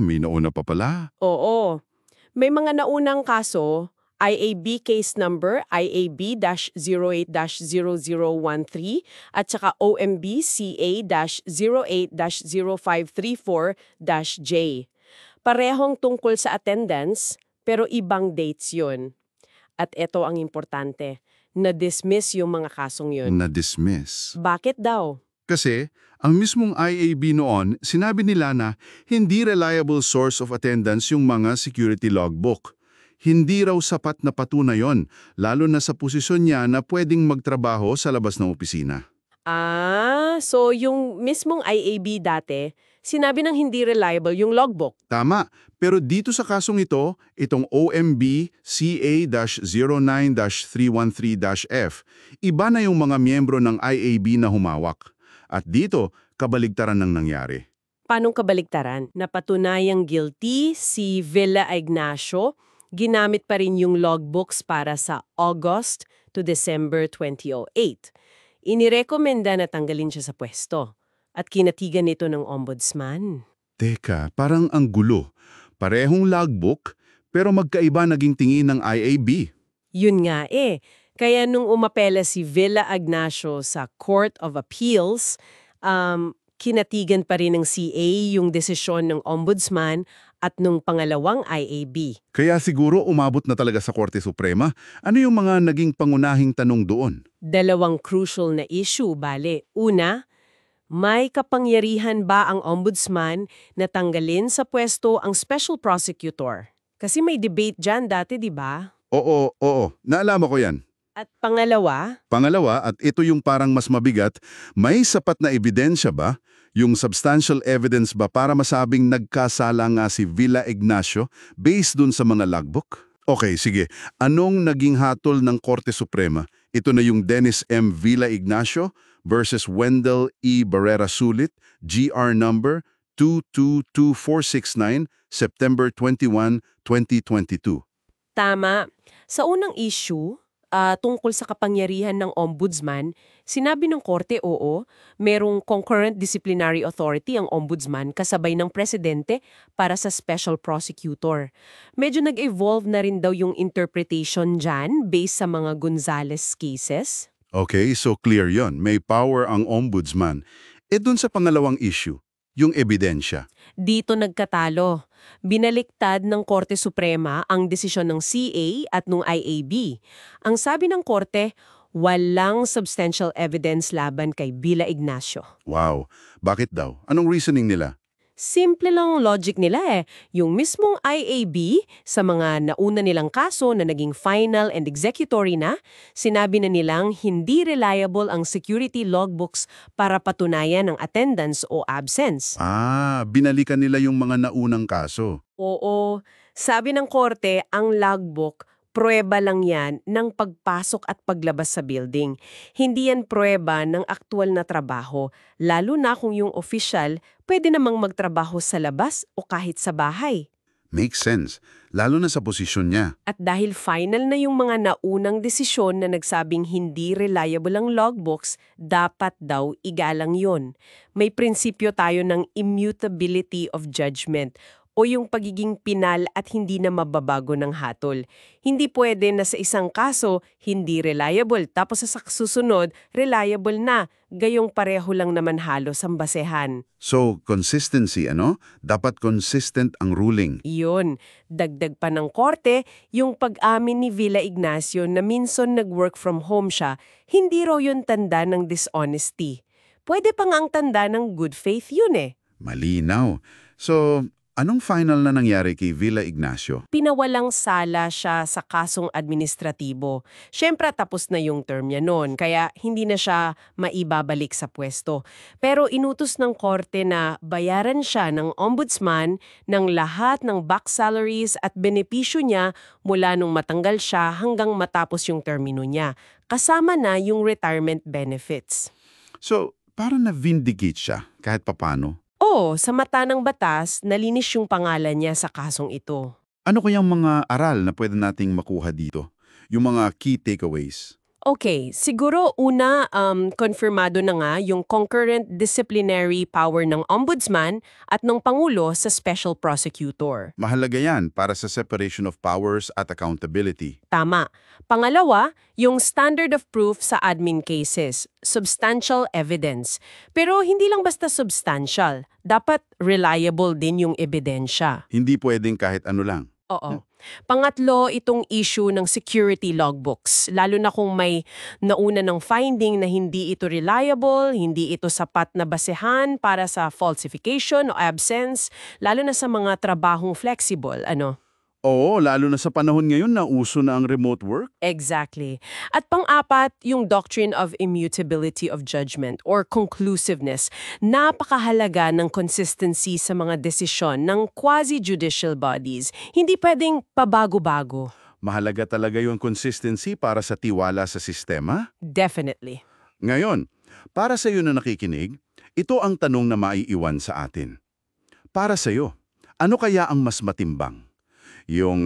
May nauna pa pala. Oo. May mga naunang kaso, IAB case number IAB-08-0013 at saka OMB CA-08-0534-J. Parehong tungkol sa attendance, pero ibang dates yun. At ito ang importante, na-dismiss yung mga kasong yun. Na-dismiss. Bakit daw? Kasi, ang mismong IAB noon, sinabi nila na hindi reliable source of attendance yung mga security logbook. Hindi raw sapat na patunay yon, lalo na sa posisyon niya na pwedeng magtrabaho sa labas ng opisina. So yung mismong IAB dati, sinabi ng hindi reliable yung logbook. Tama, pero dito sa kasong ito, itong OMB CA-09-313-F, iba na yung mga miyembro ng IAB na humawak. At dito, kabaligtaran ng nangyari. Paanong kabaligtaran? Napatunayang guilty si Villa Ignacio, ginamit pa rin yung logbooks para sa August to December 2008. Inirekomenda na tanggalin siya sa pwesto at kinatigan ito ng ombudsman. Teka, parang ang gulo. Parehong logbook, pero magkaiba naging tingin ng IAB. Yun nga eh. Kaya nung umapela si Villa Ignacio sa Court of Appeals, kinatigan pa rin ng CA yung desisyon ng ombudsman at nung pangalawang IAB. Kaya siguro umabot na talaga sa Korte Suprema. Ano yung mga naging pangunahing tanong doon? Dalawang crucial na issue, bale. Una, may kapangyarihan ba ang ombudsman na tanggalin sa pwesto ang special prosecutor? Kasi may debate dyan dati, di ba? Oo. Naalama ko yan. At pangalawa, Pangalawa, at ito yung parang mas mabigat, may sapat na ebidensya ba? Yung substantial evidence ba para masabing nagkasala nga si Villa Ignacio based dun sa mga logbook? Okay, sige. Anong naging hatol ng Korte Suprema? Ito na yung Dennis M. Villa Ignacio versus Wendell E. Barrera Sulit, GR number 222469, September 21, 2022. tama. Sa unang issue, tungkol sa kapangyarihan ng ombudsman, sinabi ng korte oo, merong concurrent disciplinary authority ang ombudsman kasabay ng presidente para sa special prosecutor. Medyo nag-evolve na rin daw yung interpretation dyan based sa mga Gonzales cases. Okay, so clear yon. May power ang ombudsman. Dun sa pangalawang issue, yung ebidensya. Dito nagkatalo. Binaliktad ng Korte Suprema ang desisyon ng CA at ng IAB. Ang sabi ng Korte, walang substantial evidence laban kay Villa Ignacio. Wow, bakit daw? Anong reasoning nila? Simple lang ang logic nila eh. Yung mismong IAB, sa mga nauna nilang kaso na naging final and executory na, sinabi na nilang hindi reliable ang security logbooks para patunayan ang attendance o absence. Binalikan nila yung mga naunang kaso. Oo, sabi ng korte, ang logbook, pruweba lang yan ng pagpasok at paglabas sa building. Hindi yan pruweba ng aktual na trabaho, lalo na kung yung official pwede namang magtrabaho sa labas o kahit sa bahay. Makes sense, lalo na sa posisyon niya. At dahil final na yung mga naunang desisyon na nagsabing hindi reliable ang logbooks, dapat daw igalang yon. May prinsipyo tayo ng immutability of judgment o yung pagiging pinal at hindi na mababago ng hatol. Hindi pwede na sa isang kaso, hindi reliable, tapos sa susunod, reliable na. Gayong pareho lang naman halos ang basehan. So, consistency, Dapat consistent ang ruling. Iyon, dagdag pa ng korte, yung pag-amin ni Villa Ignacio na minsan nag-work from home siya, hindi raw yun tanda ng dishonesty. Pwede pa nga ang tanda ng good faith yun eh. Malinaw. So, anong final na nangyari kay Villa Ignacio? Pinawalang sala siya sa kasong administratibo. Siyempre tapos na yung term niya noon, kaya hindi na siya maibabalik sa pwesto. Pero inutos ng korte na bayaran siya ng ombudsman ng lahat ng back salaries at benepisyo niya mula nung matanggal siya hanggang matapos yung termino niya. Kasama na yung retirement benefits. So, parang na-vindicate siya kahit papano. Oo, sa mata ng batas, nalinis yung pangalan niya sa kasong ito. Ano kayang mga aral na pwede nating makuha dito? Yung mga key takeaways? Okay, siguro una, konfirmado na nga yung concurrent disciplinary power ng ombudsman at ng Pangulo sa special prosecutor. Mahalaga yan para sa separation of powers at accountability. Tama. Pangalawa, yung standard of proof sa admin cases, substantial evidence. Pero hindi lang basta substantial, dapat reliable din yung ebidensya. Hindi pwedeng kahit ano lang. Oo. Pangatlo, itong issue ng security logbooks, lalo na kung may nauna ng finding na hindi ito reliable, hindi ito sapat na basehan para sa falsification o absence, lalo na sa mga trabahong flexible, ano? Oo, lalo na sa panahon ngayon na uso na ang remote work. Exactly. At pang-apat, yung doctrine of immutability of judgment or conclusiveness. Napakahalaga ng consistency sa mga desisyon ng quasi-judicial bodies. Hindi pwedeng pabago-bago. Mahalaga talaga yung consistency para sa tiwala sa sistema. Definitely. Ngayon, para sa iyo na nakikinig, ito ang tanong na maiiwan sa atin. Para sa iyo, ano kaya ang mas matimbang? Yung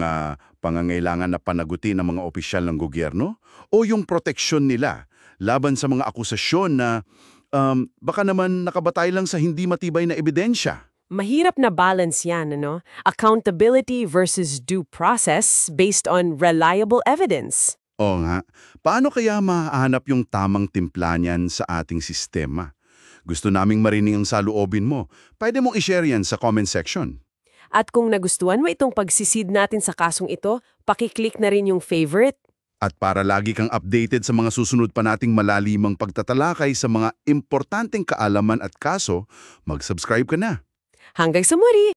pangangailangan na panagutin ng mga opisyal ng gobyerno o yung proteksyon nila laban sa mga akusasyon na baka naman nakabatay lang sa hindi matibay na ebidensya? Mahirap na balance yan, ano? Accountability versus due process based on reliable evidence. Oo nga, paano kaya mahanap yung tamang timpla niyan sa ating sistema? Gusto naming marinig ang saloobin mo. Pwede mong i-share yan sa comment section. At kung nagustuhan mo itong pagsisid natin sa kasong ito, pakiclick na rin yung favorite. At para lagi kang updated sa mga susunod pa nating malalimang pagtatalakay sa mga importanteng kaalaman at kaso, mag-subscribe ka na. Hanggang sa muli!